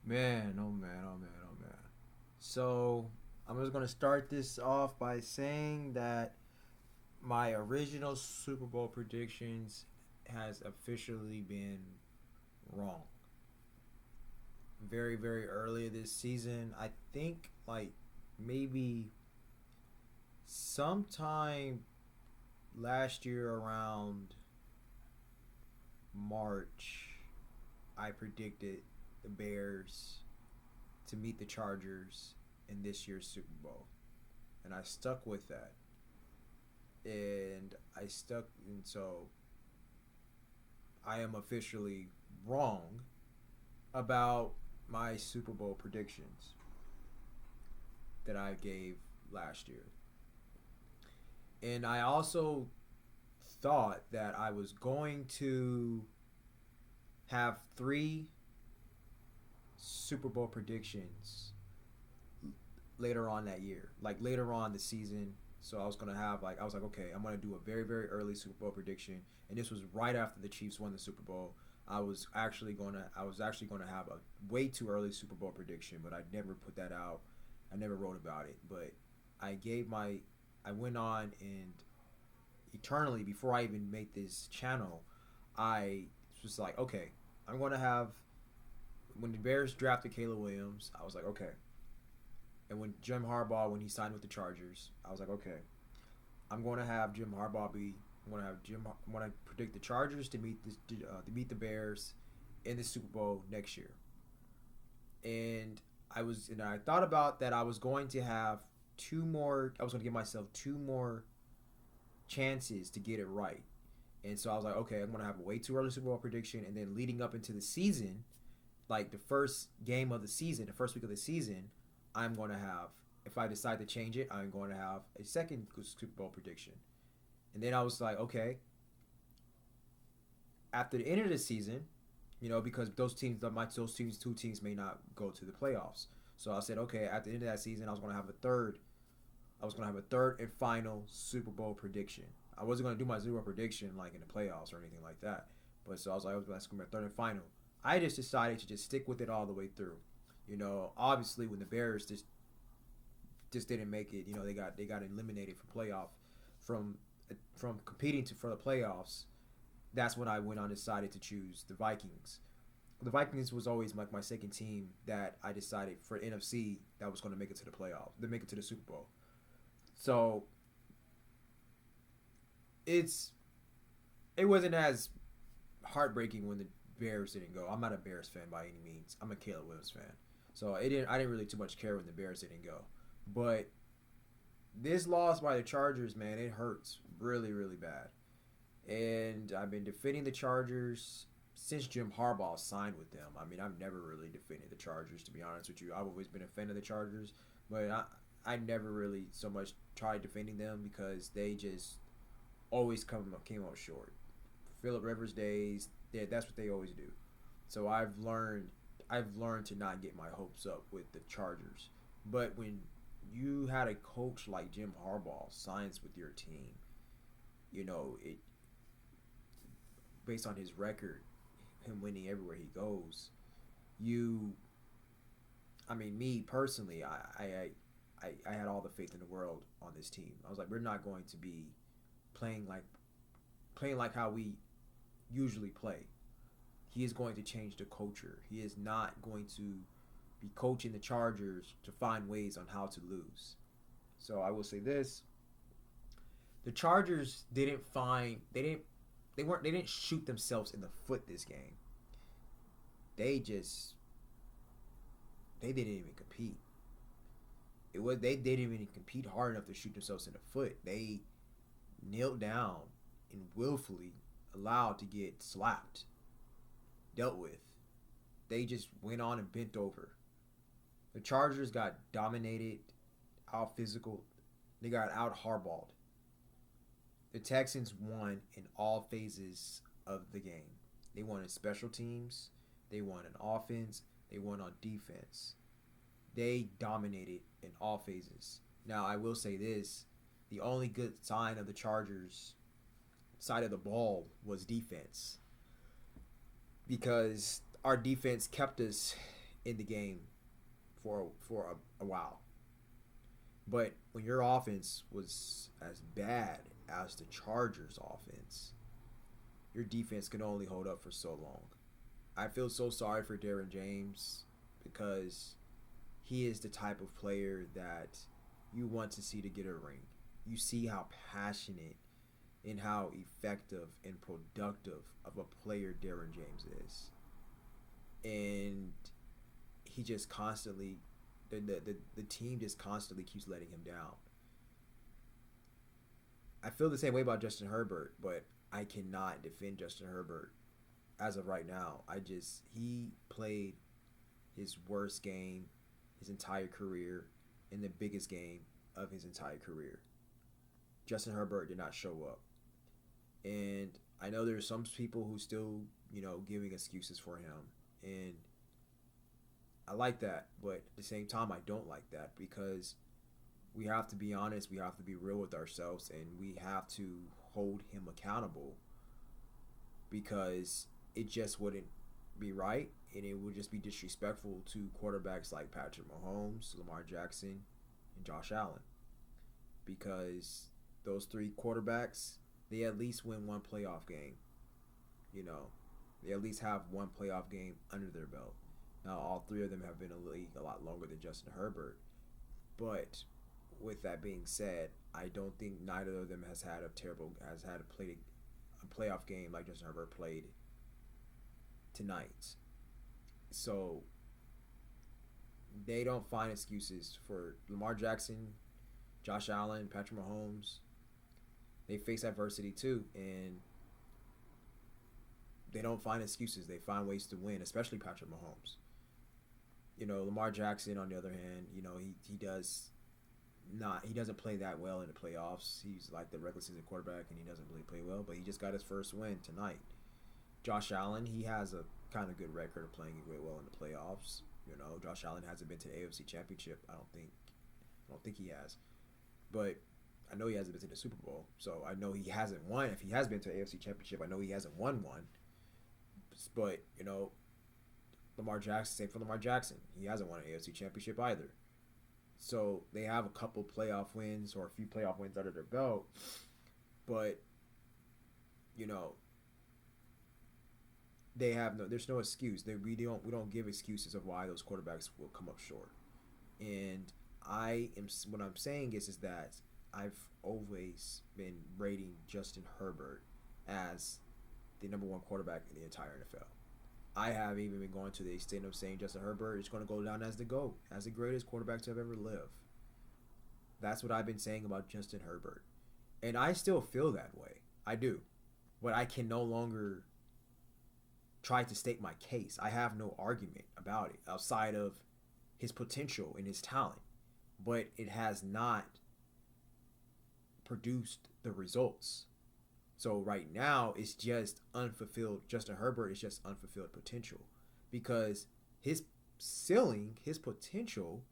Man, oh man, oh man, oh man. So I'm just gonna start this off by saying that my original Super Bowl predictions has officially been wrong. Very, very early this season. I think like maybe sometime last year around March, I predicted the Bears to meet the Chargers in this year's Super Bowl. And I stuck with that. And so I am officially wrong about my Super Bowl predictions that I gave last year. And I also thought that I was going to have three Super Bowl predictions later on that year, like later on the season. So I was gonna have I was like, okay, I'm gonna do a very very early Super Bowl prediction, and this was right after the Chiefs won the Super Bowl. I was actually gonna have a way too early Super Bowl prediction, but I never put that out. I never wrote about it, but I gave my I went on and eternally before I even made this channel, I was like, okay, I'm gonna have when the Bears drafted Caleb Williams, I was like, okay. And when Jim Harbaugh, when he signed with the Chargers, I was like, okay, I'm going to have Jim Harbaugh be. I'm going to predict the Chargers to meet the Bears in the Super Bowl next year. And I thought about that. I was going to have two more. I was going to give myself two more chances to get it right. And so I was like, okay, I'm going to have a way too early Super Bowl prediction, and then leading up into the season, like the first game of the season, the first week of the season, I'm going to have, if I decide to change it, I'm going to have a second Super Bowl prediction. And then I was like, okay, after the end of the season, because two teams may not go to the playoffs. So I said, okay, at the end of that season, I was going to have a third. I was going to have a third and final Super Bowl prediction. I wasn't going to do my Super Bowl prediction like in the playoffs or anything like that. But so I was like, that's going to be a third and final. I just decided to just stick with it all the way through. Obviously when the Bears just didn't make it, they got eliminated from playoff from competing for the playoffs. That's when I went on and decided to choose the Vikings. The Vikings was always like my second team that I decided for NFC that was going to make it to the playoffs, to make it to the Super Bowl. So it's it wasn't as heartbreaking when the Bears didn't go. I'm not a Bears fan by any means. I'm a Caleb Williams fan. So I didn't really too much care when the Bears didn't go. But this loss by the Chargers, man, it hurts really, really bad. And I've been defending the Chargers since Jim Harbaugh signed with them. I mean, I've never really defended the Chargers, to be honest with you. I've always been a fan of the Chargers, but I never really so much tried defending them because they just always came up short. Philip Rivers days, that's what they always do. So I've learned to not get my hopes up with the Chargers. But when you had a coach like Jim Harbaugh signs with your team, it based on his record, him winning everywhere he goes, you I mean me personally, I had all the faith in the world on this team. I was like, we're not going to be playing like playing like how we usually play. He is going to change the culture. He is not going to be coaching the Chargers to find ways on how to lose. So I will say this: the Chargers didn't find they didn't shoot themselves in the foot this game. They just they didn't even compete. They didn't even compete hard enough to shoot themselves in the foot. They knelt down and willfully allowed to get slapped, dealt with. They just went on and bent over. The Chargers got dominated, out physical. They got out hardballed. The Texans won in all phases of the game. They won in special teams. They won in offense. They won on defense. They dominated in all phases. Now, I will say this. The only good sign of the Chargers side of the ball was defense. Because our defense kept us in the game for a while. But when your offense was as bad as the Chargers' offense, your defense can only hold up for so long. I feel so sorry for Derrick James because he is the type of player that you want to see to get a ring. You see how passionate and how effective and productive of a player Derrick James is. And he just constantly, the team just constantly keeps letting him down. I feel the same way about Justin Herbert, but I cannot defend Justin Herbert as of right now. He played his worst game his entire career in the biggest game of his entire career. Justin Herbert did not show up. And I know there's some people who still, giving excuses for him. And I like that, but at the same time, I don't like that because we have to be honest, we have to be real with ourselves, and we have to hold him accountable because it just wouldn't be right, and it would just be disrespectful to quarterbacks like Patrick Mahomes, Lamar Jackson, and Josh Allen, because those three quarterbacks, they at least win one playoff game. They at least have one playoff game under their belt. Now, all three of them have been in the league a lot longer than Justin Herbert, but with that being said, I don't think neither of them has had a playoff game like Justin Herbert played tonight. So they don't find excuses for Lamar Jackson, Josh Allen, Patrick Mahomes. They face adversity too, and they don't find excuses. They find ways to win, especially Patrick Mahomes. Lamar Jackson, on the other hand, he doesn't play that well in the playoffs. He's like the regular season quarterback, and he doesn't really play well, but he just got his first win tonight. Josh Allen, he has a kind of good record of playing well in the playoffs. Josh Allen hasn't been to the AFC Championship. I don't think he has. But I know he hasn't been to the Super Bowl, so I know he hasn't won. If he has been to the AFC Championship, I know he hasn't won one. But, Lamar Jackson, same for Lamar Jackson. He hasn't won an AFC Championship either. So they have a couple playoff wins or a few playoff wins under their belt. But, there's no excuse. We don't give excuses of why those quarterbacks will come up short. And what I'm saying is that I've always been rating Justin Herbert as the number one quarterback in the entire NFL. I have even been going to the extent of saying Justin Herbert is going to go down as the GOAT, as the greatest quarterback to have ever lived. That's what I've been saying about Justin Herbert. And I still feel that way. I do. But I can no longer try to state my case. I have no argument about it outside of his potential and his talent. But it has not produced the results. So right now, it's just unfulfilled. Justin Herbert is just unfulfilled potential because his ceiling, his potential,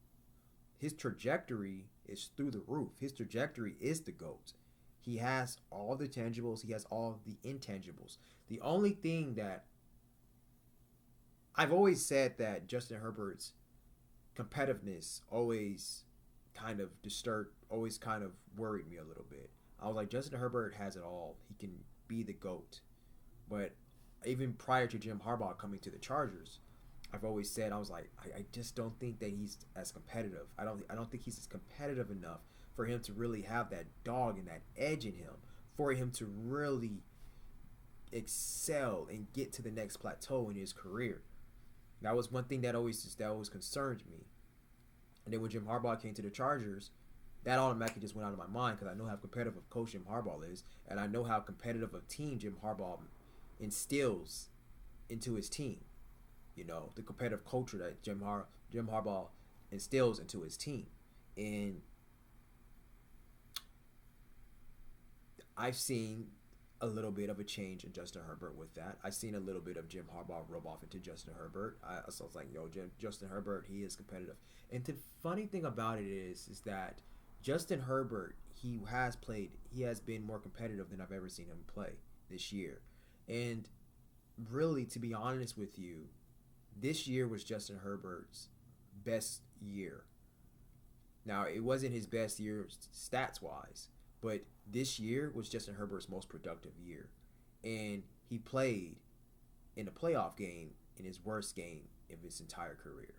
his trajectory is through the roof. His trajectory is the GOAT. He has all the tangibles. He has all the intangibles. The only thing that I've always said that Justin Herbert's competitiveness always kind of worried me a little bit. I was like, Justin Herbert has it all. He can be the GOAT. But even prior to Jim Harbaugh coming to the Chargers, I've always said, I was like, I just don't think that he's as competitive. I don't think he's as competitive enough for him to really have that dog and that edge in him, for him to really excel and get to the next plateau in his career. That was one thing that always concerned me. And then when Jim Harbaugh came to the Chargers, that automatically just went out of my mind because I know how competitive a coach Jim Harbaugh is, and I know how competitive a team Jim Harbaugh instills into his team. The competitive culture that Jim Harbaugh instills into his team. And I've seen a little bit of a change in Justin Herbert with that. I've seen a little bit of Jim Harbaugh rub off into Justin Herbert. I was like, Justin Herbert, he is competitive. And the funny thing about it is that Justin Herbert, he has been more competitive than I've ever seen him play this year. And really, to be honest with you, This year was Justin Herbert's best year. Now, it wasn't his best year stats wise, but this year was Justin Herbert's most productive year. And he played in a playoff game in his worst game of his entire career.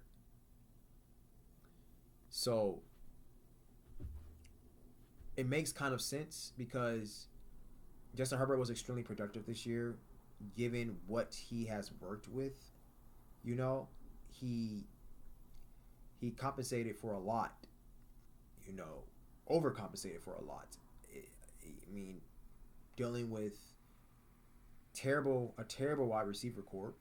So it makes kind of sense because Justin Herbert was extremely productive this year, given what he has worked with. You know, he compensated for a lot. You know, overcompensated for a lot. I mean, dealing with a terrible wide receiver corps,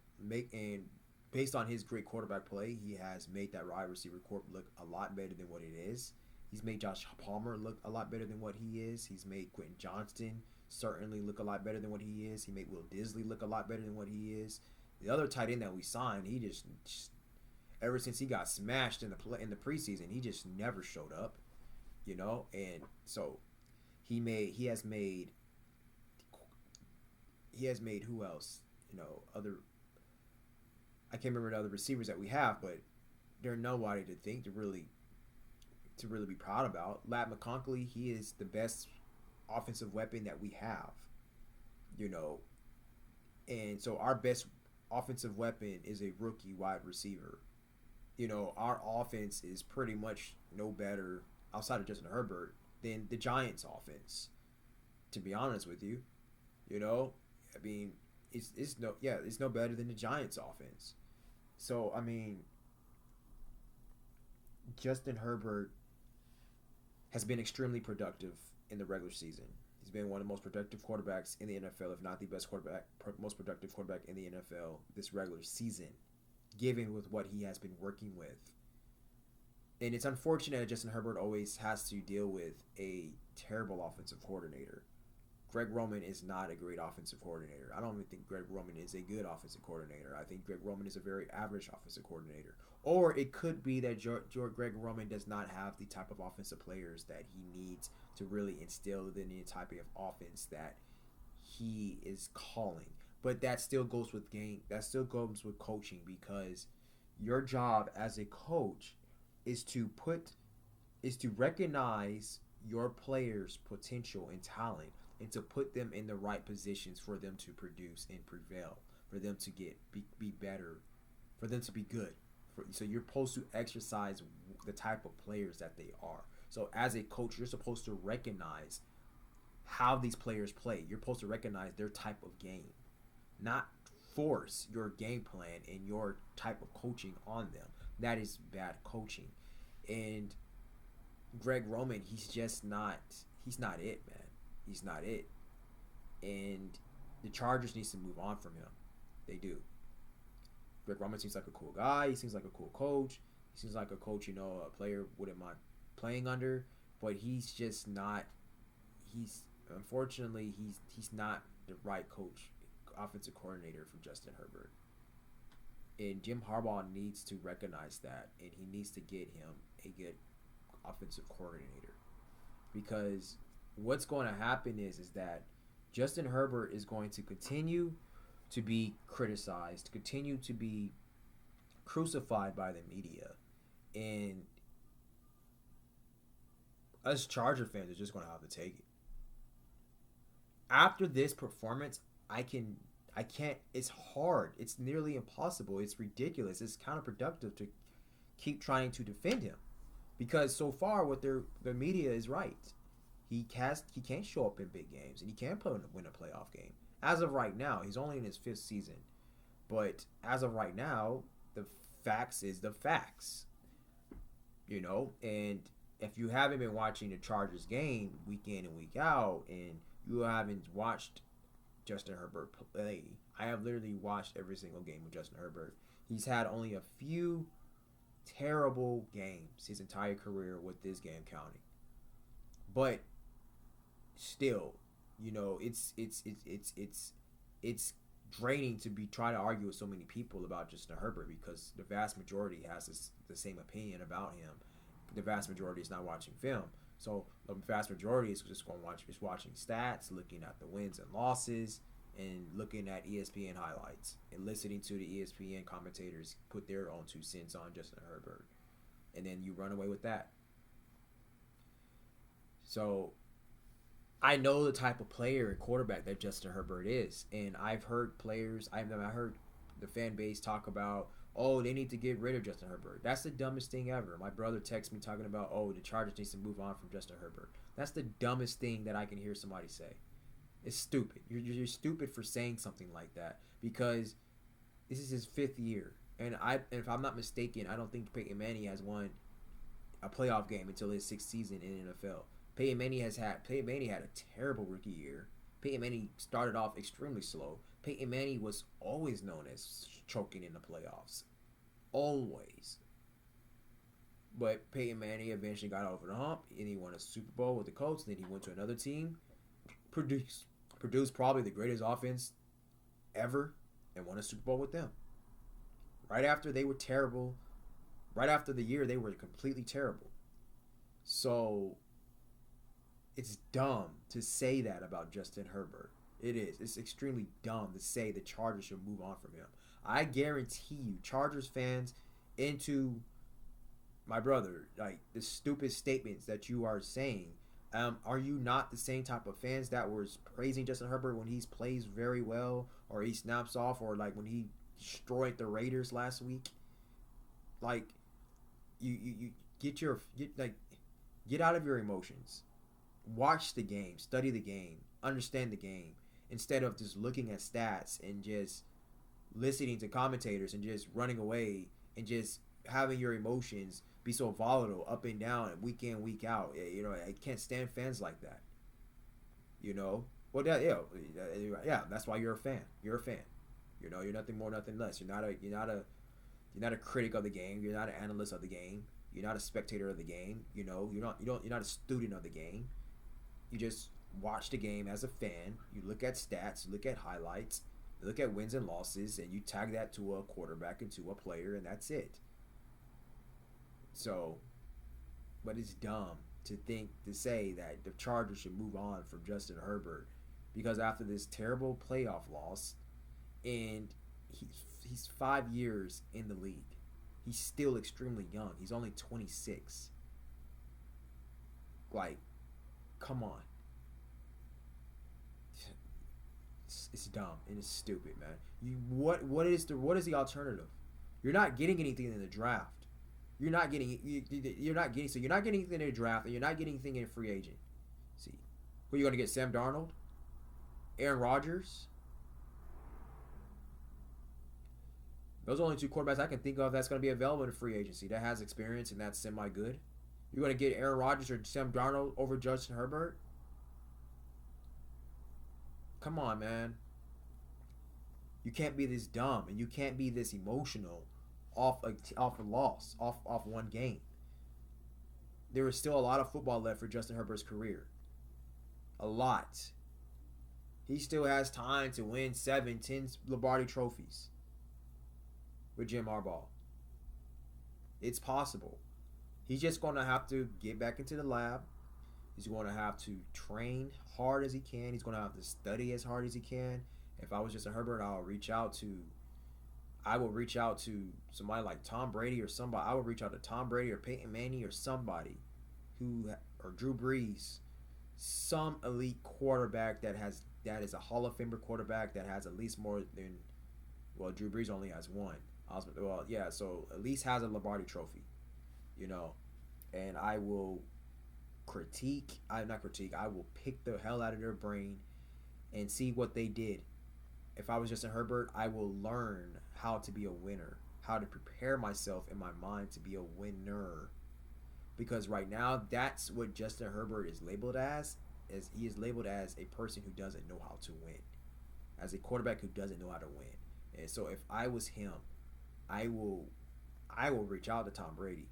and based on his great quarterback play, he has made that wide receiver corps look a lot better than what it is. He's made Josh Palmer look a lot better than what he is. He's made Quentin Johnston certainly look a lot better than what he is. He made Will Disley look a lot better than what he is. The other tight end that we signed, he just ever since he got smashed in the preseason, he just never showed up. You know, and so he has made who else? You know, I can't remember the other receivers that we have, but they're nobody to think to really be proud about. Lat McConkey, he is the best offensive weapon that we have. You know, and so our best offensive weapon is a rookie wide receiver. You know, our offense is pretty much no better outside of Justin Herbert than the Giants' offense. To be honest with you, you know, I mean, it's no better than the Giants' offense. So I mean, Justin Herbert has been extremely productive in the regular season. He's been one of the most productive quarterbacks in the NFL, if not the most productive quarterback in the NFL this regular season, given with what he has been working with. And it's unfortunate that Justin Herbert always has to deal with a terrible offensive coordinator. Greg Roman is not a great offensive coordinator. I don't even think Greg Roman is a good offensive coordinator. I think Greg Roman is a very average offensive coordinator. Or it could be that Greg Roman does not have the type of offensive players that he needs to really instill within the type of offense that he is calling. But that still goes with coaching, because your job as a coach is to recognize your players' potential and talent, and to put them in the right positions for them to produce and prevail, for them to be better, for them to be good. So you're supposed to exercise the type of players that they are. So as a coach, you're supposed to recognize how these players play. You're supposed to recognize their type of game, not force your game plan and your type of coaching on them. That is bad coaching. And Greg Roman, he's not it, man. He's not it. And the Chargers needs to move on from him. They do. Greg Roman seems like a cool guy. He seems like a cool coach. He seems like a coach, a player wouldn't mind playing under. But he's just not. Unfortunately, he's not the right coach, offensive coordinator for Justin Herbert. And Jim Harbaugh needs to recognize that, and he needs to get him a good offensive coordinator. Because what's going to happen is that Justin Herbert is going to continue to be criticized, continue to be crucified by the media, and us Charger fans are just going to have to take it. After this performance, I can't, it's hard. It's nearly impossible. It's ridiculous. It's counterproductive to keep trying to defend him, because so far the media is right. He can't show up in big games, and he can't win a playoff game. As of right now, he's only in his 5th season. But as of right now, the facts is the facts. And if you haven't been watching the Chargers game week in and week out, and you haven't watched Justin Herbert play, I have literally watched every single game with Justin Herbert. He's had only a few terrible games his entire career, with this game counting. But still, it's draining to be trying to argue with so many people about Justin Herbert, because the vast majority has the same opinion about him. The vast majority is not watching film. So the vast majority is just watching stats, looking at the wins and losses, and looking at ESPN highlights and listening to the ESPN commentators put their own 2 cents on Justin Herbert, and then you run away with that. So I know the type of player and quarterback that Justin Herbert is, and I've heard players, I heard the fan base talk about, oh, they need to get rid of Justin Herbert. That's the dumbest thing ever. My brother texts me talking about, oh, the Chargers needs to move on from Justin Herbert. That's the dumbest thing that I can hear somebody say. It's stupid. You're stupid for saying something like that, because this is his 5th year, and if I'm not mistaken, I don't think Peyton Manning has won a playoff game until his 6th season in the NFL. Peyton Manning had a terrible rookie year. Peyton Manning started off extremely slow. Peyton Manning was always known as choking in the playoffs. Always. But Peyton Manning eventually got over the hump, and he won a Super Bowl with the Colts. Then he went to another team, produced probably the greatest offense ever, and won a Super Bowl with them. Right after they were terrible, right after the year they were completely terrible. So it's dumb to say that about Justin Herbert. It is. It's extremely dumb to say the Chargers should move on from him. I guarantee you, Chargers fans, into my brother, like the stupid statements that you are saying, are you not the same type of fans that was praising Justin Herbert when he plays very well, or he snaps off, or like when he destroyed the Raiders last week? Like, you get out of your emotions. Watch the game, study the game, understand the game, instead of just looking at stats and just listening to commentators and just running away and just having your emotions be so volatile up and down and week in, week out. You know, I can't stand fans like that. You know? Well, that's why you're a fan. You're a fan. You know, you're nothing more, nothing less. You're not a critic of the game. You're not an analyst of the game. You're not a spectator of the game. You know, you're not a student of the game. You just watch the game as a fan. You look at stats, you look at highlights, you look at wins and losses, and you tag that to a quarterback and to a player, and that's it. So, but it's dumb to say that the Chargers should move on from Justin Herbert, because after this terrible playoff loss, and he's 5 years in the league, he's still extremely young. He's only 26. Like, come on. It's dumb and it's stupid, man. What is the alternative? You're not getting anything in the draft. You're not getting anything in the draft, and you're not getting anything in free agent. See, who are you going to get? Sam Darnold, Aaron Rodgers. Those are only 2 quarterbacks I can think of that's going to be available in free agency that has experience and that's semi-good. You're going to get Aaron Rodgers or Sam Darnold over Justin Herbert? Come on, man. You can't be this dumb, and you can't be this emotional off a loss, off one game. There is still a lot of football left for Justin Herbert's career. A lot. He still has time to win 7, 10 Lombardi trophies with Jim Harbaugh. It's possible. He's just going to have to get back into the lab. He's going to have to train hard as he can. He's going to have to study as hard as he can. If I was Justin Herbert, I would reach out to somebody like Tom Brady or somebody. I would reach out to Tom Brady or Peyton Manning or somebody or Drew Brees, some elite quarterback that is a Hall of Famer quarterback that has at least more than, well, Drew Brees only has one. So at least has a Lombardi trophy, you know, and I will I will pick the hell out of their brain and see what they did. If I was Justin Herbert, I will learn how to be a winner, how to prepare myself in my mind to be a winner. Because right now, that's what Justin Herbert is labeled as he is labeled as a person who doesn't know how to win, as a quarterback who doesn't know how to win. And so if I was him, I will reach out to Tom Brady.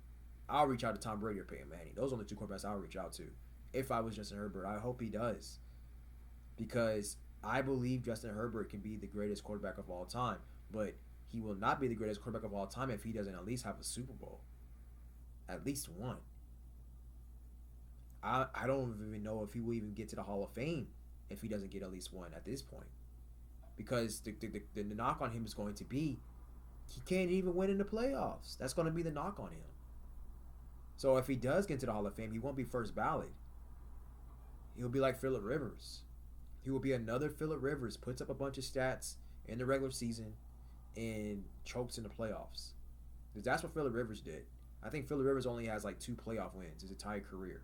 I'll reach out to Tom Brady or Peyton Manning. Those are the 2 quarterbacks I'll reach out to. If I was Justin Herbert, I hope he does. Because I believe Justin Herbert can be the greatest quarterback of all time. But he will not be the greatest quarterback of all time if he doesn't at least have a Super Bowl. At least one. I don't even know if he will even get to the Hall of Fame if he doesn't get at least one at this point. because the knock on him is going to be he can't even win in the playoffs. That's going to be the knock on him. So if he does get into the Hall of Fame, he won't be first ballot. He'll be like Phillip Rivers. He will be another Phillip Rivers, puts up a bunch of stats in the regular season and chokes in the playoffs. Because that's what Phillip Rivers did. I think Phillip Rivers only has like 2 playoff wins his entire career.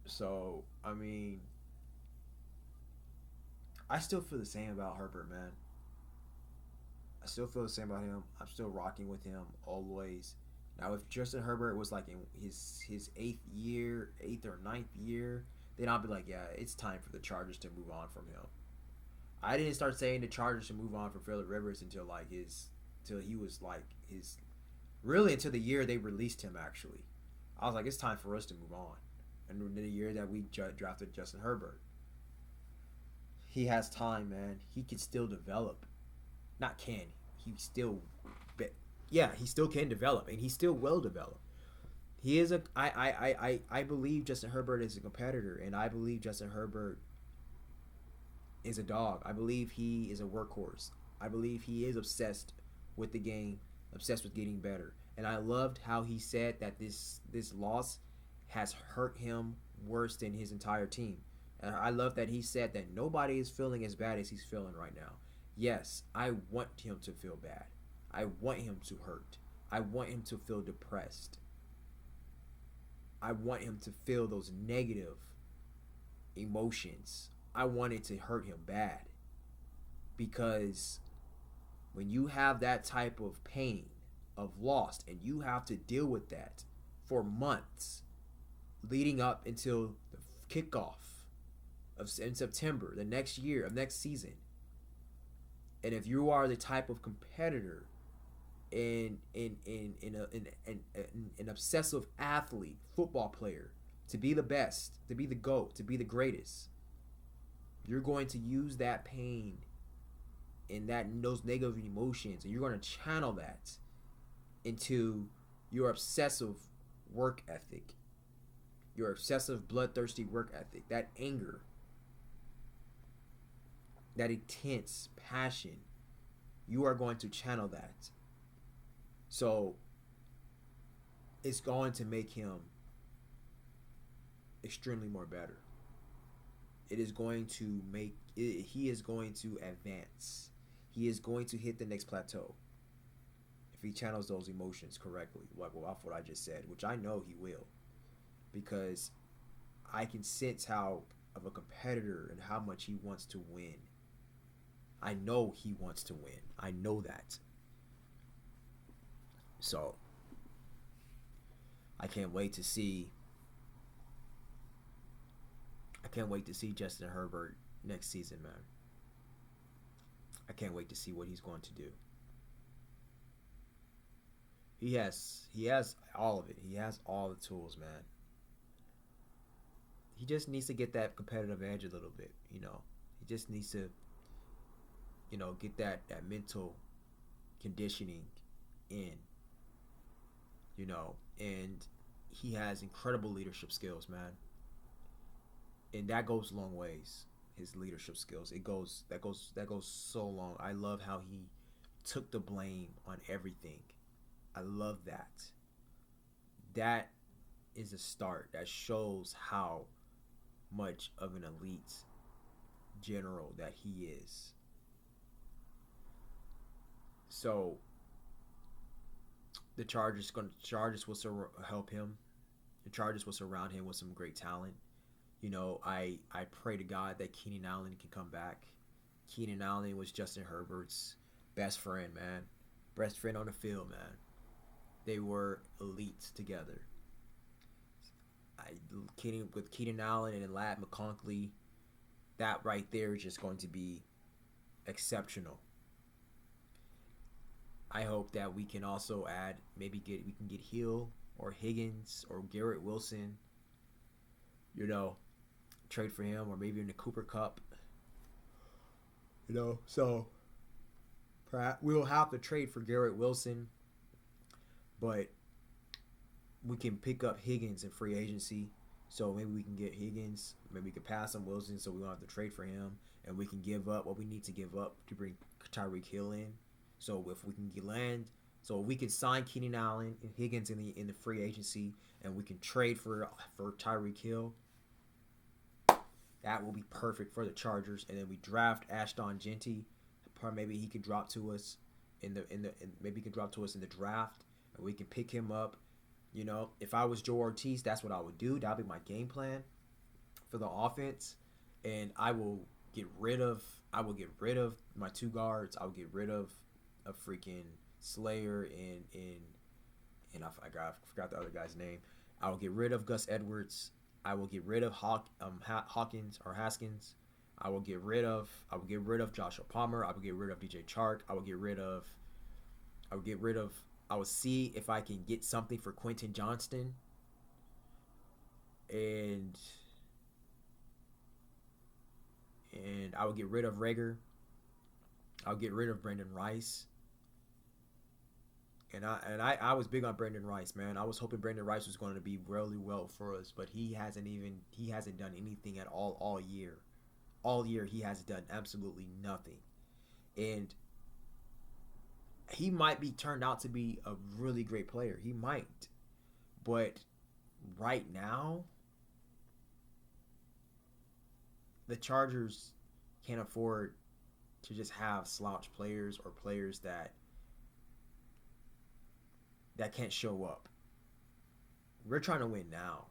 So, I mean, I still feel the same about Herbert, man. I still feel the same about him. I'm still rocking with him always. Now, if Justin Herbert was like in his 8th or 9th year, then I'll be like, yeah, it's time for the Chargers to move on from him. I didn't start saying the Chargers should move on from Phillip Rivers until he was like really until the year they released him. Actually, I was like, it's time for us to move on. And the year that we drafted Justin Herbert, he has time, man. He can still develop. Not can he still? Yeah, he still can develop, and he's still well developed. He is a. I believe Justin Herbert is a competitor, and I believe Justin Herbert is a dog. I believe he is a workhorse. I believe he is obsessed with the game, obsessed with getting better. And I loved how he said that this loss has hurt him worse than his entire team. And I love that he said that nobody is feeling as bad as he's feeling right now. Yes, I want him to feel bad. I want him to hurt. I want him to feel depressed. I want him to feel those negative emotions. I want it to hurt him bad. Because when you have that type of pain, of loss, and you have to deal with that for months leading up until the kickoff in September, the next year, of next season. And if you are the type of competitor and an obsessive athlete, football player, to be the best, to be the GOAT, to be the greatest, you're going to use that pain and those negative emotions, and you're going to channel that into your obsessive work ethic, your obsessive bloodthirsty work ethic, that anger, that intense passion. You are going to channel that. So it's going to make him extremely more better. It is going to make it, he is going to advance. He is going to hit the next plateau if he channels those emotions correctly, like off what I just said, which I know he will, because I can sense how of a competitor and how much he wants to win. I know he wants to win. I know that. So I can't wait to see Justin Herbert next season, man. I can't wait to see what he's going to do. He has all of it. He has all the tools, man. He just needs to get that competitive edge a little bit, you know. He just needs to, you know, get that mental conditioning in, you know. And he has incredible leadership skills, man. And that goes a long ways. His leadership skills, that goes so long. I love how he took the blame on everything. I love that. That is a start. That shows how much of an elite general that he is. So the Chargers will help him. The Chargers will surround him with some great talent. You know, I pray to God that Keenan Allen can come back. Keenan Allen was Justin Herbert's best friend, man. Best friend on the field, man. They were elite together. With Keenan Allen and Ladd McConkey, that right there is just going to be exceptional. I hope that we can also add, we can get Hill or Higgins or Garrett Wilson, you know, trade for him, or maybe in the Cooper Cup, you know. So perhaps we'll have to trade for Garrett Wilson, but we can pick up Higgins in free agency So maybe we can get Higgins. Maybe we can pass on Wilson, so we don't have to trade for him, and we can give up what we need to give up to bring Tyreek Hill in. So if we can we can sign Keenan Allen and Higgins in the free agency, and we can trade for Tyreek Hill. That will be perfect for the Chargers, and then we draft Ashton Genty. Maybe he could drop to us maybe he could drop to us in the draft, and we can pick him up. You know, if I was Joe Ortiz, that's what I would do. That'd be my game plan for the offense, and I will get rid of my two guards. I will get rid of a freaking Slayer and I forgot the other guy's name. I will get rid of Gus Edwards. I will get rid of Hawkins or Haskins. I will get rid of Joshua Palmer. I will get rid of DJ Chark. I will see if I can get something for Quentin Johnston. And I will get rid of Rager. I'll get rid of Brendan Rice. And I was big on Brendan Rice, man. I was hoping Brendan Rice was going to be really well for us, but he hasn't done anything at all year. All year he has done absolutely nothing. And he might be turned out to be a really great player. He might. But right now, the Chargers can't afford to just have slouch players or players that can't show up. We're trying to win now.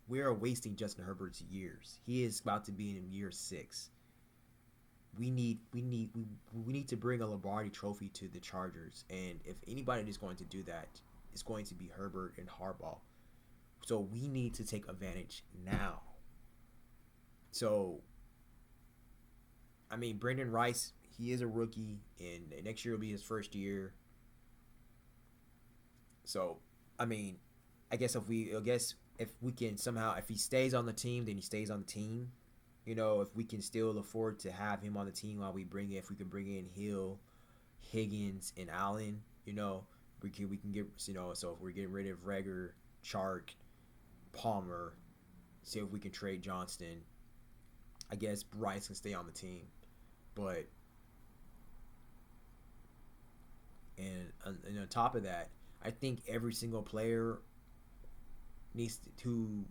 We are wasting Justin Herbert's years. He is about to be in year 6. We need to bring a Lombardi trophy to the Chargers, and if anybody is going to do that, it's going to be Herbert and Harbaugh. So we need to take advantage now. So, I mean, Brendan Rice, he is a rookie, and next year will be his first year. So, I mean, if we can somehow, if he stays on the team, then he stays on the team. You know, if we can still afford to have him on the team while if we can bring in Hill, Higgins, and Allen, you know, we can get, you know, so if we're getting rid of Rager, Chark, Palmer, see if we can trade Johnston. I guess Rice can stay on the team, but and on top of that, I think every single player who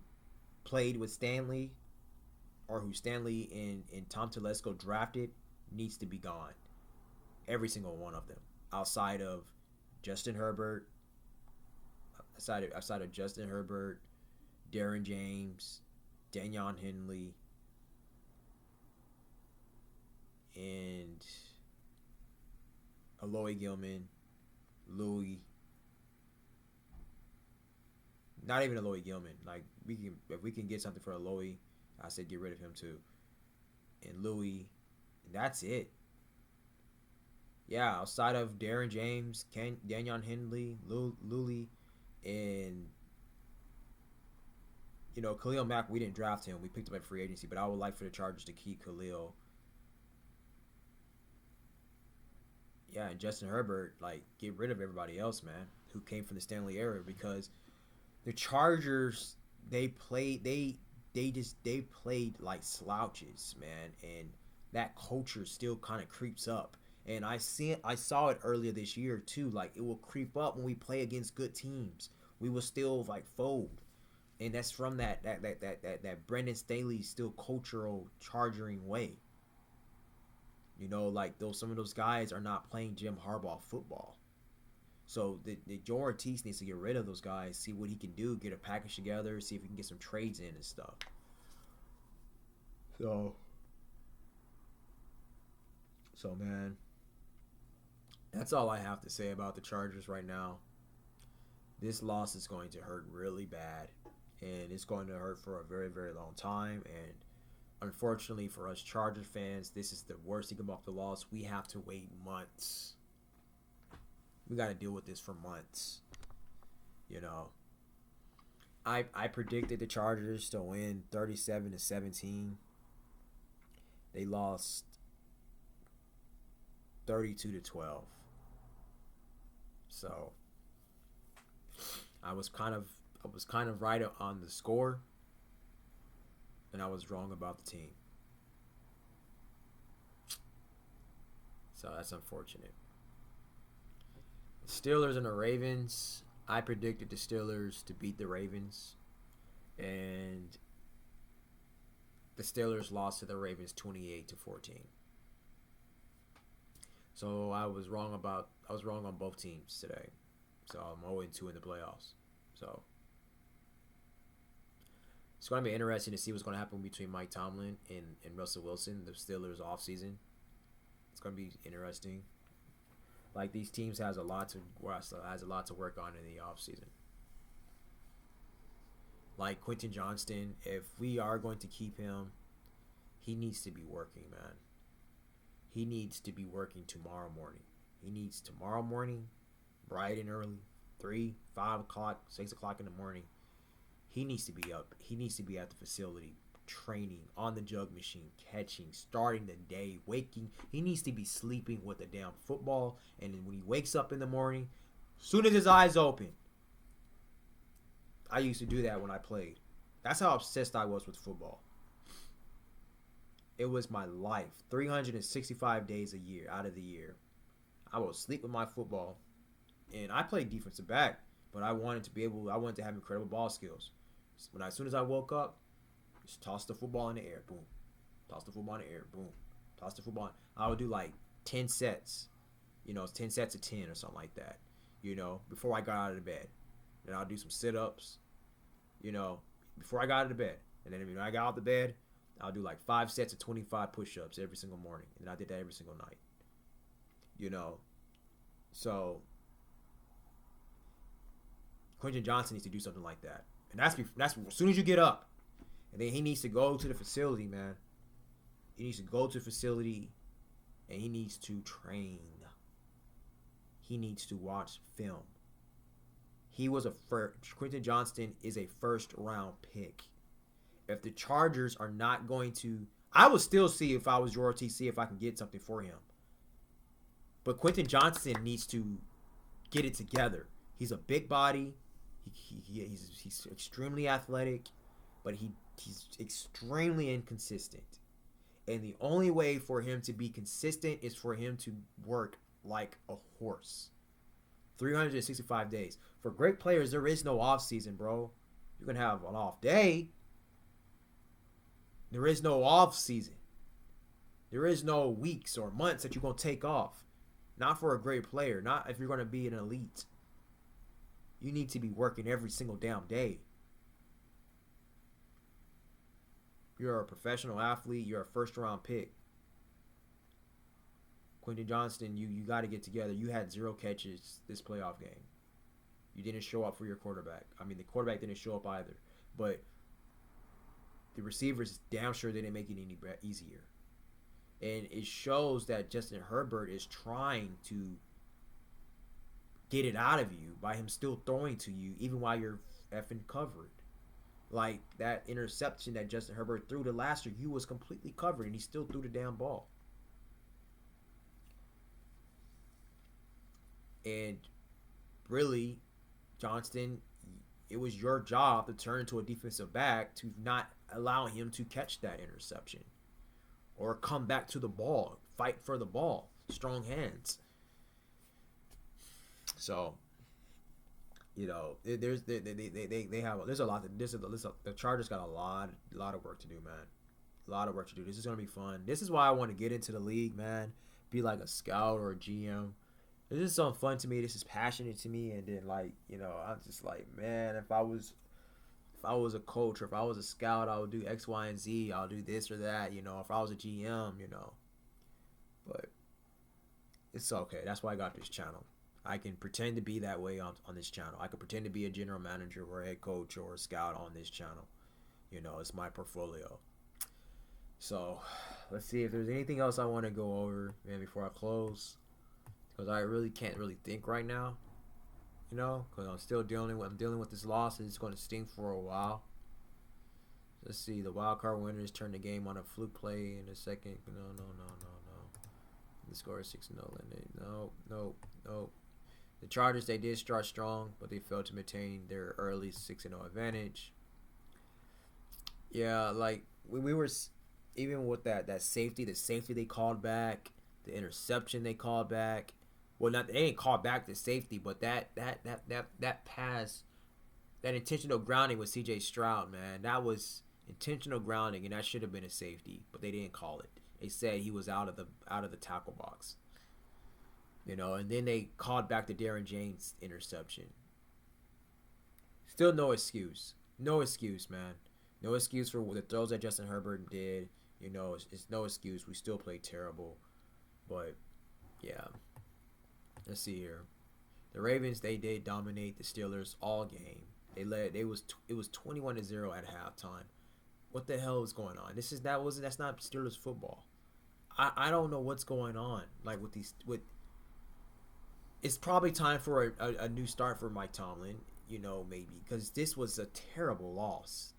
played with Stanley or who Stanley and Tom Telesco drafted needs to be gone. Every single one of them, outside of Justin Herbert, outside of Justin Herbert, Darren James, Danion Henley, and Aloy Gilman, Louis. Not even Aloy Gilman. Like, if we can get something for Aloy, I said get rid of him too. And Louis, that's it. Yeah, outside of Darren James, Danion Henley, Louis, and you know, Khalil Mack, we didn't draft him. We picked him at free agency, but I would like for the Chargers to keep Khalil. Yeah, and Justin Herbert, like, get rid of everybody else, man, who came from the Stanley era, because the Chargers, they played like slouches, man, and that culture still kind of creeps up. And I saw it earlier this year too. Like, it will creep up when we play against good teams. We will still like fold, and that's from that Brendan Staley still cultural chargering way. You know, like some of those guys are not playing Jim Harbaugh football. So the Joe Ortiz needs to get rid of those guys, see what he can do, get a package together, see if we can get some trades in and stuff. So man, that's all I have to say about the Chargers right now. This loss is going to hurt really bad, and it's going to hurt for a very, very long time. And unfortunately for us Chargers fans, this is the worst thing about the loss. We have to wait months. We got to deal with this for months. You know, I predicted the Chargers to win 37-17. They lost 32-12. So I was kind of right on the score. and I was wrong about the team. So that's unfortunate. The Steelers and the Ravens. I predicted the Steelers to beat the Ravens, and the Steelers lost to the Ravens 28-14. So I was wrong on both teams today. So I'm 0-2 in the playoffs. So it's going to be interesting to see what's going to happen between Mike Tomlin and Russell Wilson, the Steelers offseason. It's going to be interesting. Like, these teams has a lot to work on in the offseason. Like Quentin Johnston, if we are going to keep him, he needs to be working, man. He needs to be working tomorrow morning. He needs tomorrow morning, bright and early, 3, 5 o'clock, 6 o'clock in the morning. He needs to be up. He needs to be at the facility, training, on the jug machine, catching, starting the day, waking. He needs to be sleeping with a damn football. And then when he wakes up in the morning, as soon as his eyes open, I used to do that when I played. That's how obsessed I was with football. It was my life. 365 days a year out of the year, I would sleep with my football. And I played defensive back, but I wanted to have incredible ball skills. As soon as I woke up, just toss the football in the air, boom. Toss the football in the air, boom. Toss the football. I would do like 10 sets. 10 sets of 10 or something like that. Before I got out of the bed. Then I'll do some sit-ups, before I got out of the bed. And then when I got out of the bed, I'll do like 5 sets of 25 push-ups every single morning. And I did that every single night. So Quentin Johnson needs to do something like that. And that's as soon as you get up. And then he needs to go to the facility, man. He needs to go to the facility and he needs to train. He needs to watch film. Quentin Johnston is a first-round pick. If the Chargers are not going to, I would still see if I was your OTC if I can get something for him. But Quentin Johnston needs to get it together. He's a big body. He's extremely athletic, but he's extremely inconsistent. And the only way for him to be consistent is for him to work like a horse. 365 days. For great players, there is no off season, bro. You can have an off day. There is no off season. There is no weeks or months that you're going to take off. Not for a great player. Not if you're going to be an elite. You need to be working every single damn day. You're a professional athlete. You're a first-round pick. Quentin Johnston, you got to get together. You had 0 catches this playoff game. You didn't show up for your quarterback. I mean, the quarterback didn't show up either. But the receivers damn sure didn't make it any easier. And it shows that Justin Herbert is trying to get it out of you by him still throwing to you even while you're effing covered. Like that interception that Justin Herbert threw to last year, you was completely covered and he still threw the damn ball. And really, Johnston, it was your job to turn into a defensive back to not allow him to catch that interception or come back to the ball, fight for the ball, strong hands. So, there's a lot. The Chargers got a lot of work to do, man. A lot of work to do. This is gonna be fun. This is why I want to get into the league, man. Be like a scout or a GM. This is something fun to me. This is passionate to me. And then, I'm just like, man, if I was a coach or if I was a scout, I would do X, Y, and Z. I'll do this or that, if I was a GM, But it's okay. That's why I got this channel. I can pretend to be that way on this channel. I could pretend to be a general manager or a head coach or a scout on this channel. It's my portfolio. So, let's see if there's anything else I want to go over, man, before I close. Because I really can't think right now, because I'm still dealing with this loss, and it's going to sting for a while. Let's see, the wild card winners turned the game on a fluke play in the second. No. The score is 6-0. No. The Chargers, they did start strong, but they failed to maintain their early 6-0 advantage. Yeah, we were even with that safety, the safety they called back, the interception they called back. Well, not they didn't call back the safety, but that pass, that intentional grounding with C.J. Stroud, man, that was intentional grounding, and that should have been a safety, but they didn't call it. They said he was out of the tackle box. And then they called back the Darren James interception. Still no excuse. No excuse, man. No excuse for the throws that Justin Herbert did. It's no excuse. We still played terrible. But, yeah. Let's see here. The Ravens, they did dominate the Steelers all game. It was 21-0 at halftime. What the hell is going on? That's not Steelers football. I don't know what's going on. Like it's probably time for a new start for Mike Tomlin, maybe, because this was a terrible loss.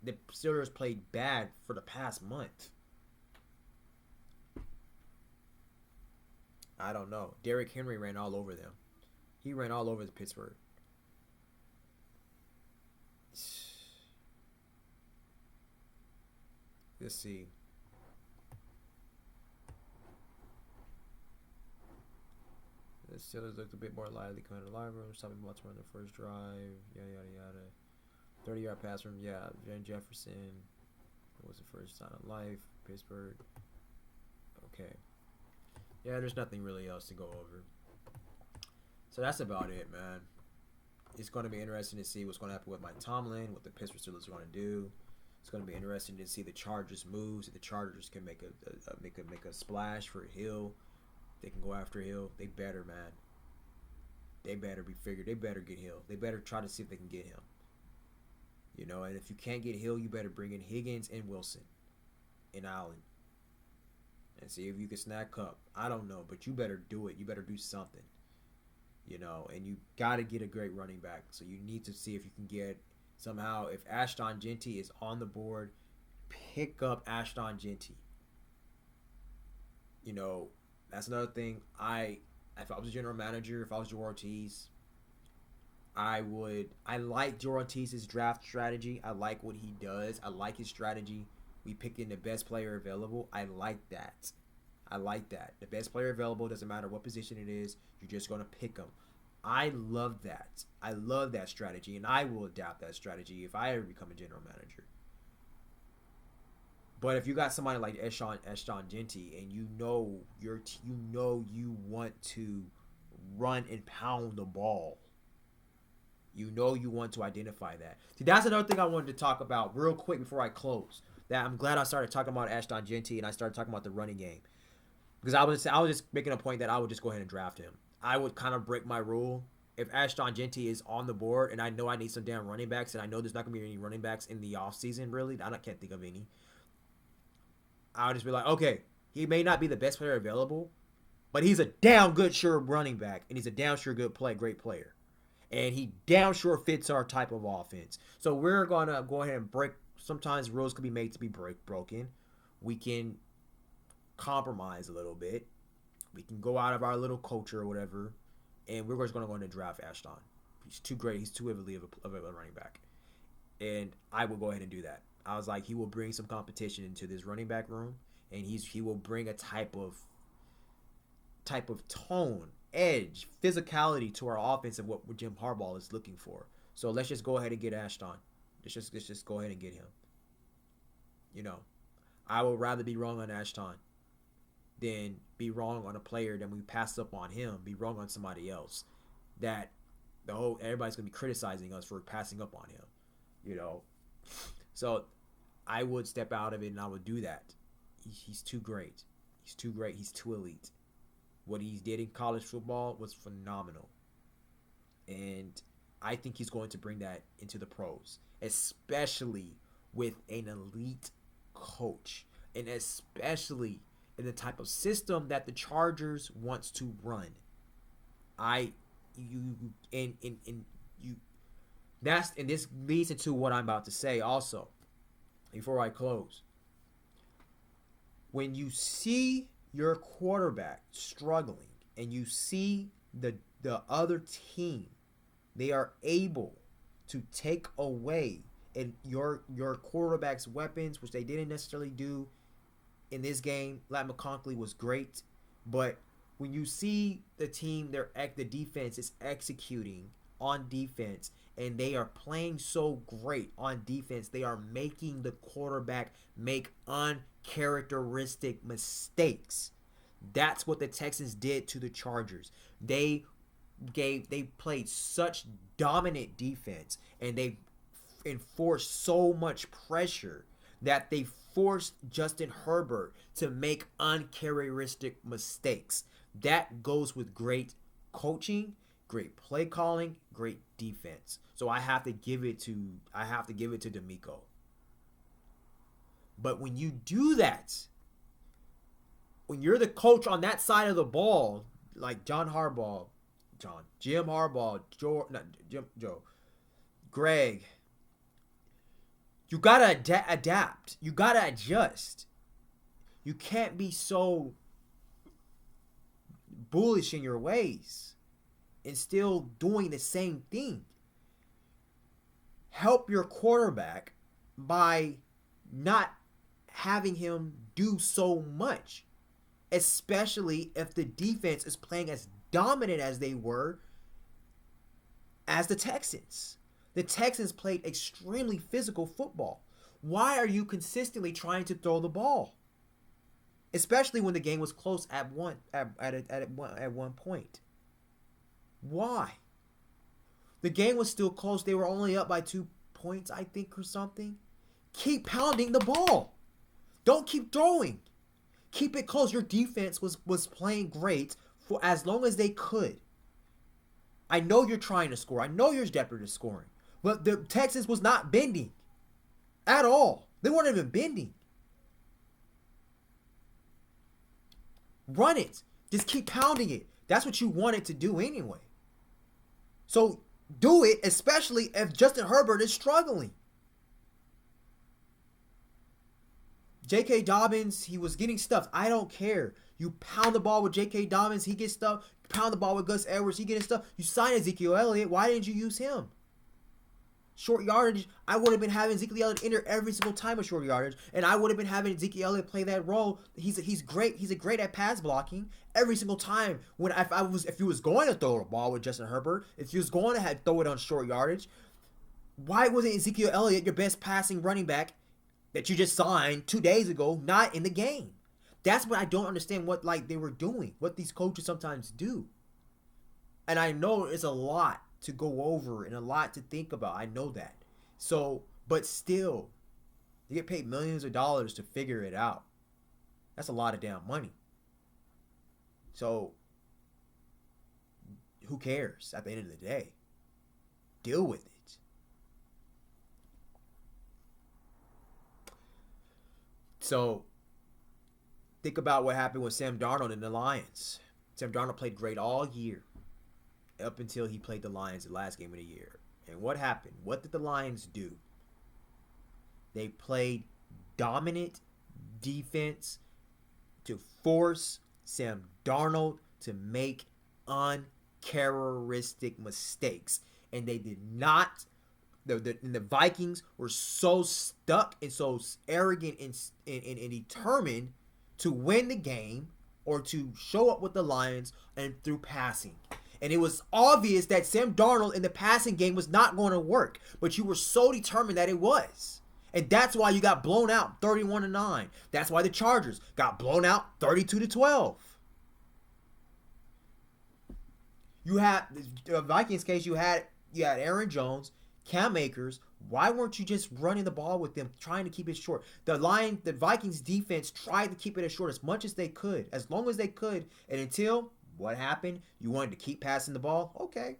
The Steelers played bad for the past month. I don't know. Derrick Henry ran all over them. He ran all over the Pittsburgh. Let's see. The Steelers looked a bit more lively coming to the live room, stopping Baltimore on the first drive. Yada, yada, yada. 30-yard pass from, Van Jefferson. It was the first time in life. Pittsburgh. Okay. Yeah, there's nothing really else to go over. So that's about it, man. It's going to be interesting to see what's going to happen with Mike Tomlin, what the Pittsburgh Steelers are going to do. It's going to be interesting to see the Chargers moves. If the Chargers can make a splash for Hill, they can go after Hill. They better, man. They better be figured. They better get Hill. They better try to see if they can get him. And if you can't get Hill, you better bring in Higgins and Wilson and Allen and see if you can snag Cup. I don't know, but you better do it. You better do something. And you got to get a great running back. So you need to see if you can get somehow, if Ashton Genty is on the board, pick up Ashton Genty. That's another thing. If I was a general manager, if I was Joe Ortiz, I like Joe Ortiz's draft strategy. I like what he does. I like his strategy. We pick in the best player available. I like that. The best player available, doesn't matter what position it is. You're just going to pick them. I love that. I love that strategy, and I will adapt that strategy if I ever become a general manager. But if you got somebody like Ashton Genty, and you want to run and pound the ball, you want to identify that. See, that's another thing I wanted to talk about real quick before I close. That I'm glad I started talking about Ashton Genty and I started talking about the running game, because I was just making a point that I would just go ahead and draft him. I would kind of break my rule. If Ashton Genty is on the board and I know I need some damn running backs, and I know there's not going to be any running backs in the offseason, really, I can't think of any, I'll just be like, okay, he may not be the best player available, but he's a damn good, sure running back, and he's a damn sure great player. And he damn sure fits our type of offense. So we're going to go ahead and break. Sometimes rules can be made to be broken. We can compromise a little bit. We can go out of our little culture or whatever, and we're just going to go ahead and draft Ashton. He's too great. He's too heavily of a running back. And I will go ahead and do that. I was like, he will bring some competition into this running back room, and he will bring a type of tone, edge, physicality to our offense of what Jim Harbaugh is looking for. So let's just go ahead and get Ashton. Let's just go ahead and get him. I would rather be wrong on Ashton than be wrong on a player than we pass up on him, be wrong on somebody else. That everybody's gonna be criticizing us for passing up on him. So I would step out of it and I would do that. He's too great. He's too great. He's too elite. What he did in college football was phenomenal. And I think he's going to bring that into the pros, especially with an elite coach, and especially in the type of system that the Chargers wants to run. This leads into what I'm about to say also before I close. When you see your quarterback struggling and you see the other team, they are able to take away and your quarterback's weapons, which they didn't necessarily do in this game. Lat McConkey was great, but when you see the team, the defense is executing on defense, and they are playing so great on defense, they are making the quarterback make uncharacteristic mistakes. That's what the Texans did to the Chargers. They played such dominant defense, and they enforced so much pressure that they forced Justin Herbert to make uncharacteristic mistakes. That goes with great coaching, great play calling, great defense. So I have to give it to DeMeco. But when you do that, when you're the coach on that side of the ball, like Jim Harbaugh, Greg, you gotta adapt. You gotta adjust. You can't be so bullish in your ways and still doing the same thing. Help your quarterback by not having him do so much, especially if the defense is playing as dominant as they were as the Texans. The Texans played extremely physical football. Why are you consistently trying to throw the ball? Especially when the game was close at one point. Why? The game was still close. They were only up by 2 points, I think, or something. Keep pounding the ball. Don't keep throwing. Keep it close. Your defense was playing great for as long as they could. I know you're trying to score. I know you're desperate at scoring. But the Texans was not bending at all. They weren't even bending. Run it. Just keep pounding it. That's what you wanted to do anyway. So do it, especially if Justin Herbert is struggling. J.K. Dobbins, he was getting stuffed. I don't care. You pound the ball with J.K. Dobbins, he gets stuffed. You pound the ball with Gus Edwards, he gets stuffed. You sign Ezekiel Elliott. Why didn't you use him? Short yardage, I would have been having Ezekiel Elliott enter every single time with short yardage, and I would have been having Ezekiel Elliott play that role. He's great. He's great at pass blocking every single time. If he was going to throw the ball with Justin Herbert, if he was going to throw it on short yardage, why wasn't Ezekiel Elliott your best passing running back that you just signed 2 days ago not in the game? That's what I don't understand. What they were doing, what these coaches sometimes do, and I know it's a lot to go over and a lot to think about. I know that. So, but still, you get paid millions of dollars to figure it out. That's a lot of damn money. So, who cares at the end of the day? Deal with it. So, think about what happened with Sam Darnold and the Lions. Sam Darnold played great all year, up until he played the Lions the last game of the year. And what happened? What did the Lions do? They played dominant defense to force Sam Darnold to make uncharacteristic mistakes. And they did not. The Vikings were so stuck and so arrogant and determined to win the game or to show up with the Lions and through passing. And it was obvious that Sam Darnold in the passing game was not going to work. But you were so determined that it was. And that's why you got blown out 31-9. That's why the Chargers got blown out 32-12. You had the Vikings case, you had Aaron Jones, Cam Akers. Why weren't you just running the ball with them, trying to keep it short? The Vikings defense tried to keep it as short as much as they could, as long as they could, and until what happened? You wanted to keep passing the ball? Okay.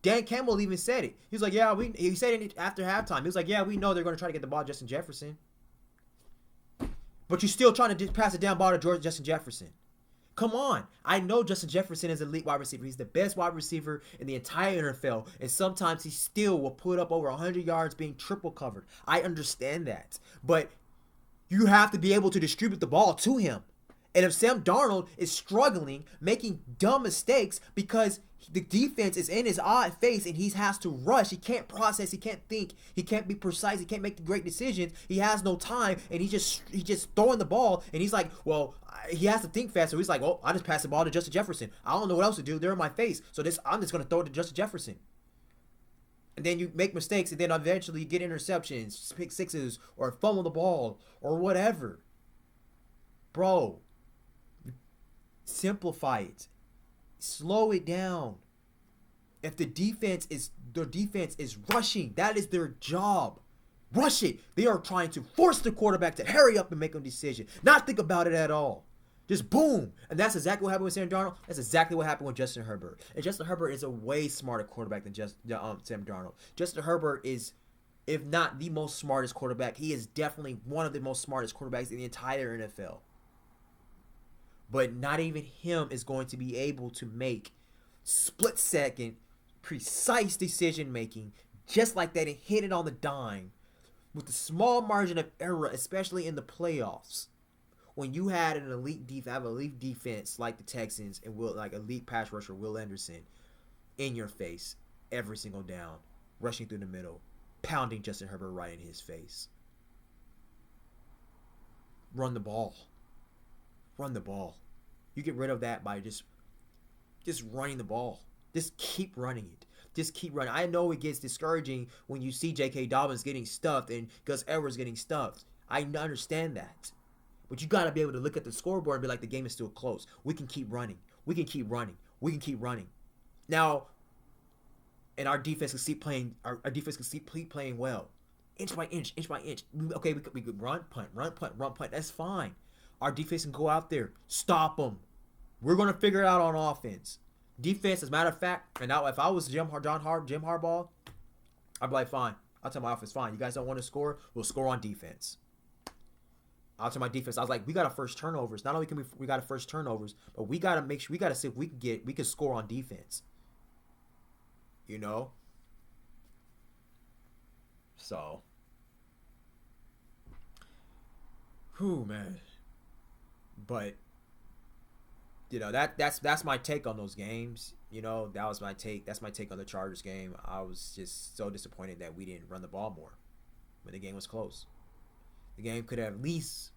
Dan Campbell even said it. He was like, yeah, he said it after halftime. He was like, yeah, we know they're going to try to get the ball to Justin Jefferson. But you're still trying to pass it down ball to Justin Jefferson. Come on. I know Justin Jefferson is an elite wide receiver. He's the best wide receiver in the entire NFL. And sometimes he still will put up over 100 yards being triple covered. I understand that. But you have to be able to distribute the ball to him. And if Sam Darnold is struggling, making dumb mistakes because The defense is in his eye face, and he has to rush. He can't process. He can't think. He can't be precise. He can't make the great decisions. He has no time, and he's just throwing the ball. And he's like, well, he has to think fast. So he's like, well, I just pass the ball to Justin Jefferson. I don't know what else to do. They're in my face, so I'm just gonna throw it to Justin Jefferson. And then you make mistakes, and then eventually you get interceptions, pick sixes, or fumble the ball, or whatever. Bro, simplify it. Slow it down. If their defense is rushing, that is their job. Rush it. They are trying to force the quarterback to hurry up and make a decision. Not think about it at all. Just boom. And that's exactly what happened with Sam Darnold. That's exactly what happened with Justin Herbert. And Justin Herbert is a way smarter quarterback than Sam Darnold. Justin Herbert is, if not the most smartest quarterback, he is definitely one of the most smartest quarterbacks in the entire NFL. But not even him is going to be able to make split-second, precise decision-making just like that and hit it on the dime with a small margin of error, especially in the playoffs. When you had an elite defense like the Texans and like elite pass rusher Will Anderson in your face every single down, rushing through the middle, pounding Justin Herbert right in his face. Run the ball. Run the ball. You get rid of that by just running the ball. Just keep running it. Just keep running. I know it gets discouraging when you see J.K. Dobbins getting stuffed and Gus Edwards getting stuffed. I understand that. But you got to be able to look at the scoreboard and be like, the game is still close. We can keep running. We can keep running. We can keep running. Now, and our defense can keep playing. Our defense can keep playing well. Inch by inch, inch by inch. Okay, we could run, punt, run, punt, run, punt. That's fine. Our defense can go out there, stop them. We're gonna figure it out on offense. Defense, as a matter of fact, and now if I was Jim Harbaugh, I'd be like, fine. I'll tell my offense, fine. You guys don't want to score? We'll score on defense. I'll tell my defense. I was like, we got a first turnovers. Not only can we got a first turnovers, but we gotta make sure we gotta see if we can score on defense. You know. So. Whew, man. But you know, that's my take on those games. You know, that was my take. That's my take on the Chargers game. I was just so disappointed that we didn't run the ball more when the game was close. The game could have at least,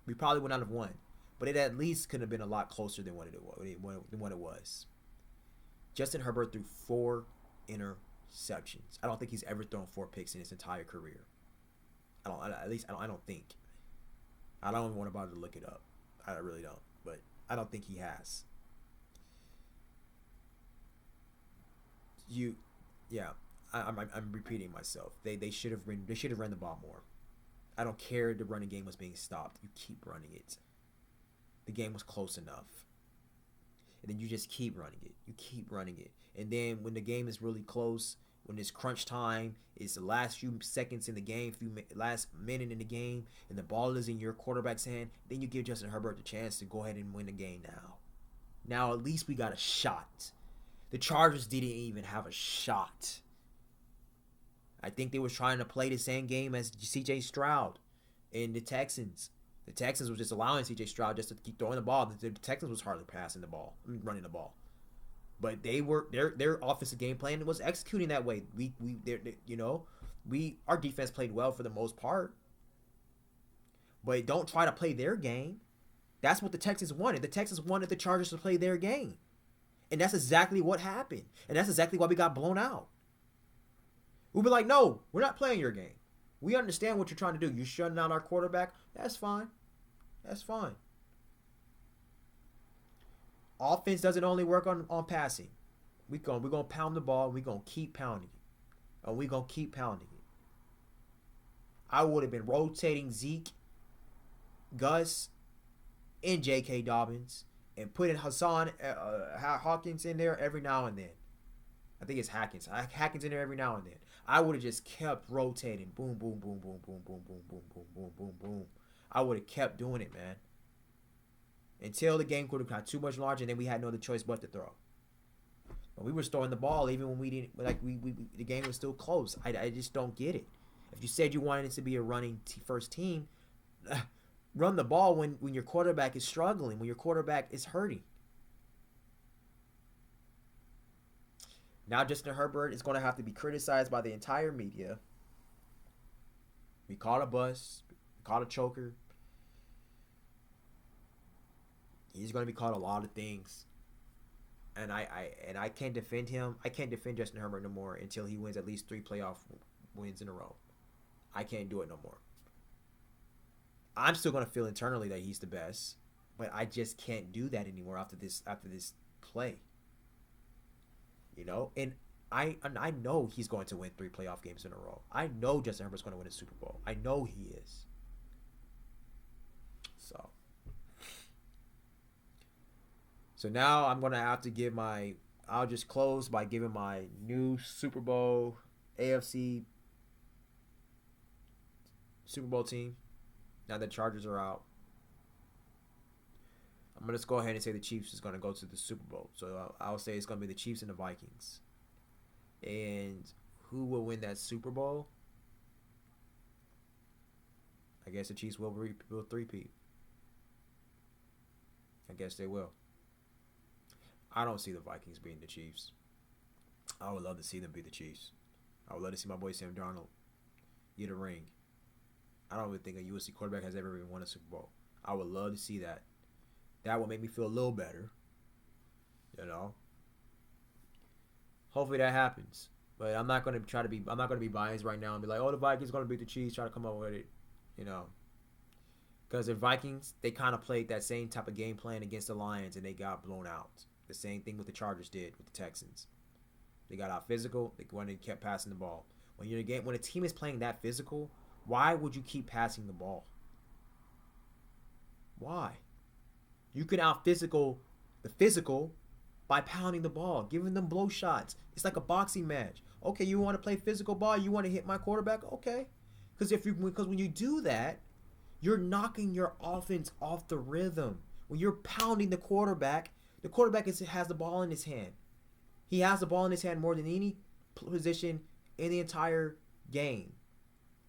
we probably would not have won, but it at least could have been a lot closer than what it was. Justin Herbert threw 4 interceptions. I don't think he's ever thrown 4 picks in his entire career. I don't think. I don't even want to bother to look it up. I really don't, but I don't think he has. I'm repeating myself. They should have run the ball more. I don't care the running game was being stopped. You keep running it. The game was close enough. And then you just keep running it. You keep running it. And then when the game is really close, when it's crunch time, it's the last few seconds in the game, last minute in the game, and the ball is in your quarterback's hand, then you give Justin Herbert the chance to go ahead and win the game now. Now at least we got a shot. The Chargers didn't even have a shot. I think they was trying to play the same game as C.J. Stroud and the Texans. The Texans were just allowing C.J. Stroud just to keep throwing the ball. The Texans was hardly passing the ball, running the ball. But they were their offensive game plan was executing that way. Our defense played well for the most part. But don't try to play their game. That's what the Texans wanted. The Texans wanted the Chargers to play their game. And that's exactly what happened. And that's exactly why we got blown out. We'll be like, no, we're not playing your game. We understand what you're trying to do. You're shutting out our quarterback. That's fine. That's fine. Offense doesn't only work on passing. We're gonna pound the ball. We're gonna keep pounding it. And we're gonna keep pounding it. I would have been rotating Zeke, Gus, and J.K. Dobbins, and putting Hawkins in there every now and then. I think it's Hackins. Hackins in there every now and then. I would have just kept rotating. Boom, boom, boom, boom, boom, boom, boom, boom, boom, boom, boom, boom. I would have kept doing it, man. Until the game could have got too much larger, and then we had no other choice but to throw. But we were throwing the ball even when we didn't. Like the game was still close. I just don't get it. If you said you wanted it to be a running first team, run the ball when your quarterback is struggling, when your quarterback is hurting. Now Justin Herbert is going to have to be criticized by the entire media. We called a bust. We called a choker. He's going to be called a lot of things. And I can't defend him. I can't defend Justin Herbert no more until he wins at least 3 playoff wins in a row. I can't do it no more. I'm still going to feel internally that he's the best, but I just can't do that anymore after this play. You know, and I know he's going to win 3 playoff games in a row. I know Justin Herbert's going to win a Super Bowl. I know he is. So now I'm going to have to give I'll just close by giving my new Super Bowl AFC Super Bowl team. Now the Chargers are out. I'm going to just go ahead and say the Chiefs is going to go to the Super Bowl. So I'll say it's going to be the Chiefs and the Vikings. And who will win that Super Bowl? I guess the Chiefs will three-peat. I guess they will. I don't see the Vikings beating the Chiefs. I would love to see them beat the Chiefs. I would love to see my boy Sam Darnold get a ring. I don't even think a USC quarterback has ever even won a Super Bowl. I would love to see that. That would make me feel a little better. You know. Hopefully that happens. But I'm not going to be biased right now and be like, oh, the Vikings are going to beat the Chiefs, try to come up with it. You know. Because the Vikings, they kind of played that same type of game plan against the Lions and they got blown out. The same thing what the Chargers did with the Texans. They got out physical. They went and kept passing the ball. When a team is playing that physical, why would you keep passing the ball? Why? You can out physical the physical by pounding the ball, giving them blow shots. It's like a boxing match. Okay, you want to play physical ball? You want to hit my quarterback? Okay, because when you do that, you're knocking your offense off the rhythm. When you're pounding the quarterback has the ball in his hand. He has the ball in his hand more than any position in the entire game.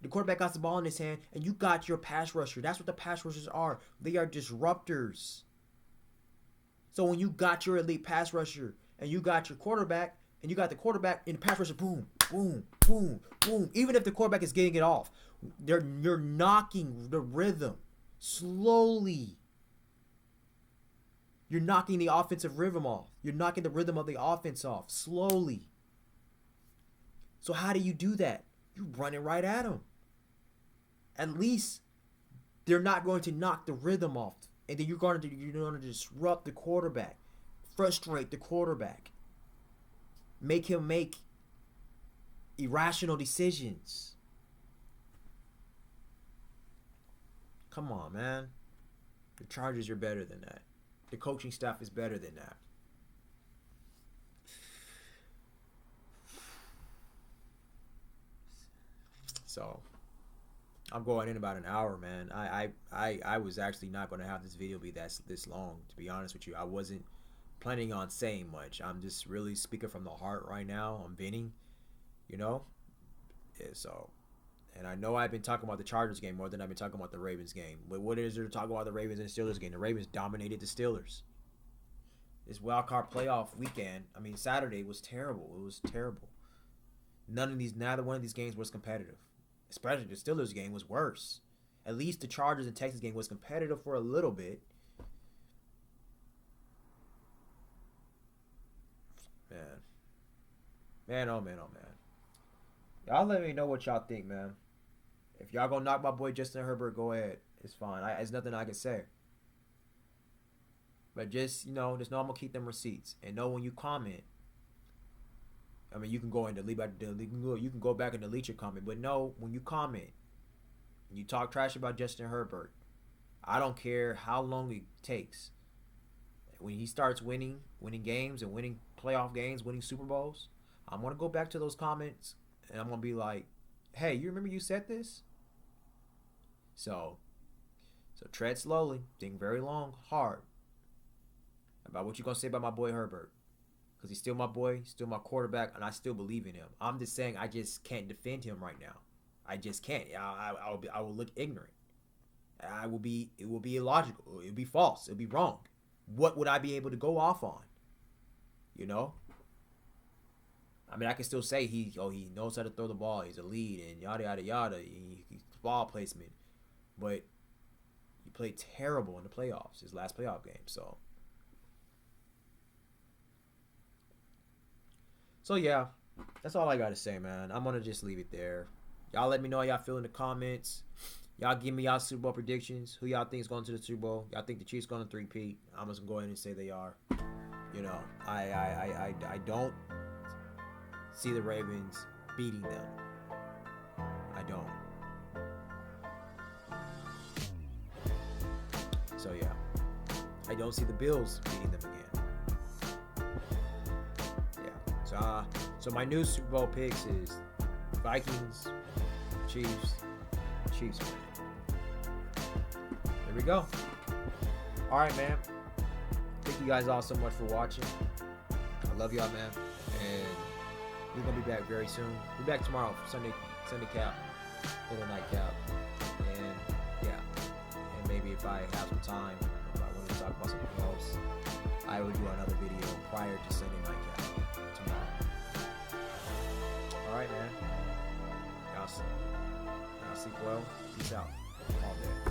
The quarterback got the ball in his hand, and you got your pass rusher. That's what the pass rushers are. They are disruptors. So when you got your elite pass rusher, and you got your quarterback, and you got the quarterback in the pass rusher, boom, boom, boom, boom. Even if the quarterback is getting it off, you're knocking the rhythm slowly. You're knocking the offensive rhythm off. You're knocking the rhythm of the offense off slowly. So how do you do that? You run it right at them. At least they're not going to knock the rhythm off. And then you're going to disrupt the quarterback. Frustrate the quarterback. Make him make irrational decisions. Come on, man. The Chargers are better than that. The coaching staff is better than that. So, I'm going in about an hour, man. I was actually not going to have this video be this long, to be honest with you. I wasn't planning on saying much. I'm just really speaking from the heart right now. I'm venting, you know? Yeah, so, and I know I've been talking about the Chargers game more than I've been talking about the Ravens game. But what is there to talk about the Ravens and Steelers game? The Ravens dominated the Steelers. This wildcard playoff weekend, Saturday was terrible. It was terrible. Neither one of these games was competitive. Especially the Steelers game was worse. At least the Chargers and Texans game was competitive for a little bit. Man, oh man. Y'all let me know what y'all think, man. If y'all gonna knock my boy Justin Herbert, go ahead. It's fine. There's nothing I can say. But just know I'm gonna keep them receipts. And know when you comment, you can go and delete back. You can go back and delete your comment. But know when you comment, and you talk trash about Justin Herbert, I don't care how long it takes. When he starts winning games and winning playoff games, winning Super Bowls, I'm gonna go back to those comments and I'm gonna be like, "Hey, you remember you said this?" So tread slowly, think very long, hard about what you're gonna say about my boy Herbert, because he's still my boy, still my quarterback, and I still believe in him. I'm just saying I just can't defend him right now. I just can't. I will look ignorant. It will be illogical. It will be false. It will be wrong. What would I be able to go off on? You know? I mean, I can still say he knows how to throw the ball. He's a lead and yada yada yada. He's ball placement, but he played terrible in the playoffs. His last playoff game. So yeah, that's all I gotta say, man. I'm gonna just leave it there. Y'all let me know how y'all feel in the comments. Y'all give me y'all Super Bowl predictions. Who y'all think is going to the Super Bowl? Y'all think the Chiefs going to three-peat? I'm just gonna go ahead and say they are. You know, I don't see the Ravens beating them. I don't. So yeah, I don't see the Bills beating them again. Yeah. So my new Super Bowl picks is Vikings, Chiefs win. There we go. All right, man. Thank you guys all so much for watching. I love y'all, man. And we're gonna be back very soon. We'll be back tomorrow for Sunday cap, little night cap, and yeah. And maybe if I have some time, if I want to talk about something else, I will do another video prior to Sunday night cap tomorrow. All right, man. Y'all sleep well. Peace out all day.